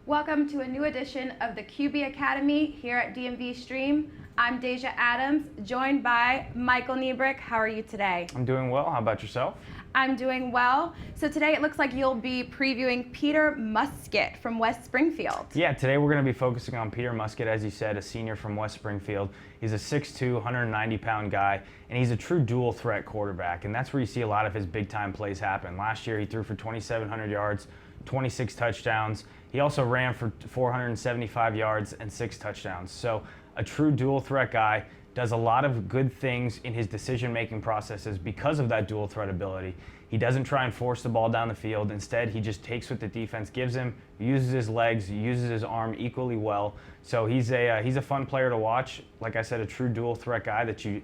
Welcome to a new edition of the QB Academy here at DMV Stream. I'm Deja Adams, joined by Michael Nebrich. How are you today? I'm doing well. How about yourself? I'm doing well. So today it looks like you'll be previewing Peter Muskett from West Springfield. Yeah, today we're going to be focusing on Peter Muskett, as you said, a senior from West Springfield. He's a 6'2", 190-pound guy, and he's a true dual threat quarterback, and that's where you see a lot of his big-time plays happen. Last year he threw for 2,700 yards, 26 touchdowns. He also ran for 475 yards and 6 touchdowns. So a true dual threat guy, does a lot of good things in his decision-making processes because of that dual threat ability. He doesn't try and force the ball down the field. Instead, he just takes what the defense gives him, uses his legs, uses his arm equally well. So he's a fun player to watch. Like I said, a true dual threat guy that you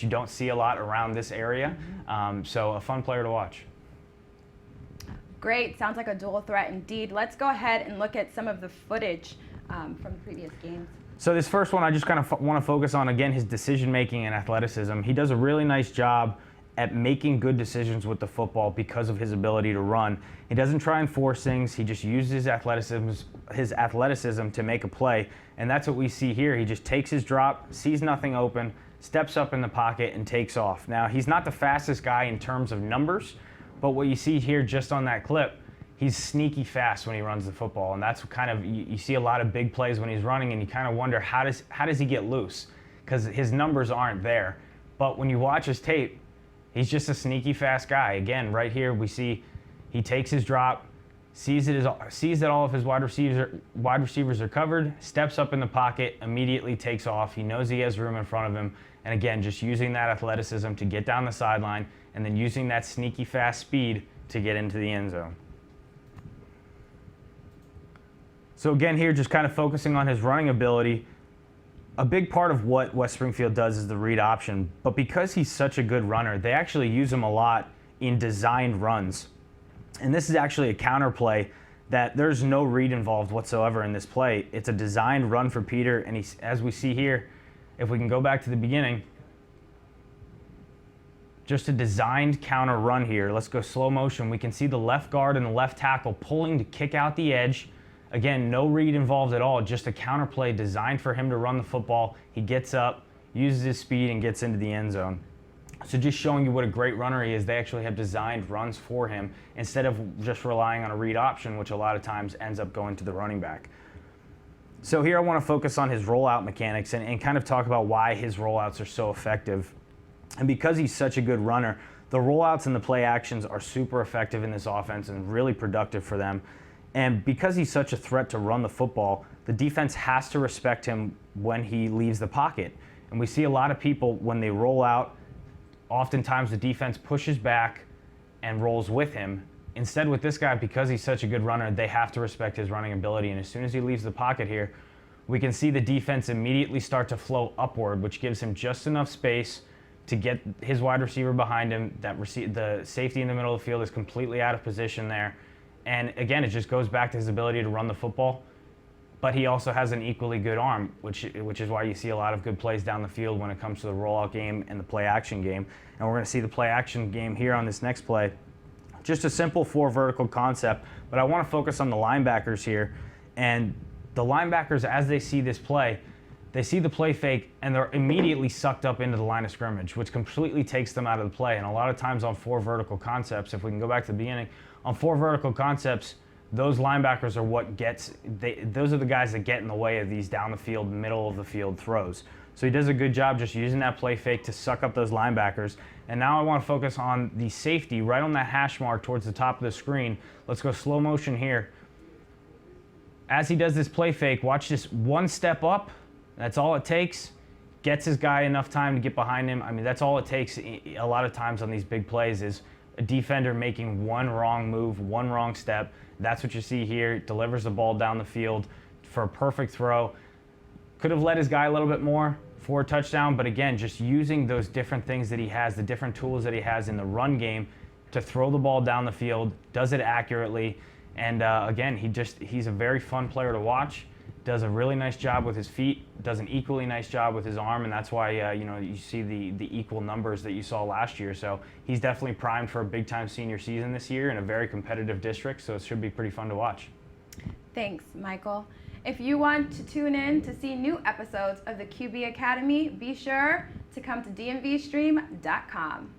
don't see a lot around this area. So a fun player to watch. Great, sounds like a dual threat indeed. Let's go ahead and look at some of the footage from the previous games. So this first one, I just kind of want to focus on, again, his decision-making and athleticism. He does a really nice job at making good decisions with the football because of his ability to run. He doesn't try and force things. He just uses his athleticism to make a play, and that's what we see here. He just takes his drop, sees nothing open, steps up in the pocket, and takes off. Now, he's not the fastest guy in terms of numbers, but what you see here just on that clip, he's sneaky fast when he runs the football, and that's kind of, you see a lot of big plays when he's running, and you kind of wonder how does he get loose, because his numbers aren't there. But when you watch his tape, he's just a sneaky fast guy. Again, right here we see he takes his drop, sees that all of his wide receivers are covered, steps up in the pocket, immediately takes off. He knows he has room in front of him, and again, just using that athleticism to get down the sideline, and then using that sneaky fast speed to get into the end zone. So again, here just kind of focusing on his running ability. A big part of what West Springfield does is the read option, but because he's such a good runner, they actually use him a lot in designed runs. And this is actually a counter play that there's no read involved whatsoever in this play. It's a designed run for Peter, and he's, as we see here, if we can go back to the beginning, just a designed counter run here. Let's go slow motion. We can see the left guard and the left tackle pulling to kick out the edge. Again, no read involved at all, just a counter play designed for him to run the football. He gets up, uses his speed, and gets into the end zone. So just showing you what a great runner he is, they actually have designed runs for him instead of just relying on a read option, which a lot of times ends up going to the running back. So here I want to focus on his rollout mechanics and kind of talk about why his rollouts are so effective. And because he's such a good runner, the rollouts and the play actions are super effective in this offense and really productive for them. And because he's such a threat to run the football, the defense has to respect him when he leaves the pocket. And we see a lot of people, when they roll out, oftentimes the defense pushes back and rolls with him. Instead, with this guy, because he's such a good runner, they have to respect his running ability. And as soon as he leaves the pocket here, we can see the defense immediately start to flow upward, which gives him just enough space to get his wide receiver behind him. The safety in the middle of the field is completely out of position there. And again, it just goes back to his ability to run the football, but he also has an equally good arm, which is why you see a lot of good plays down the field when it comes to the rollout game and the play action game. And we're going to see the play action game here on this next play. Just a simple 4 vertical concept, but I want to focus on the linebackers here. And the linebackers, as they see this play, they see the play fake and they're immediately sucked up into the line of scrimmage, which completely takes them out of the play. And a lot of times on 4 vertical concepts, if we can go back to the beginning, on 4 vertical concepts, those linebackers are those are the guys that get in the way of these down the field, middle of the field throws. So he does a good job just using that play fake to suck up those linebackers. And now I want to focus on the safety right on that hash mark towards the top of the screen. Let's go slow motion here. As he does this play fake, watch this one step up. That's all it takes. Gets his guy enough time to get behind him. I mean, that's all it takes a lot of times on these big plays is a defender making one wrong move, one wrong step. That's what you see here. Delivers the ball down the field for a perfect throw. Could have led his guy a little bit more for a touchdown, but again, just using those different things that he has, the different tools that he has in the run game to throw the ball down the field, does it accurately. And again, he's a very fun player to watch. Does a really nice job with his feet, does an equally nice job with his arm, and that's why you see the equal numbers that you saw last year. So he's definitely primed for a big-time senior season this year in a very competitive district, so it should be pretty fun to watch. Thanks, Michael. If you want to tune in to see new episodes of the QB Academy, be sure to come to DMVSTREAM.com.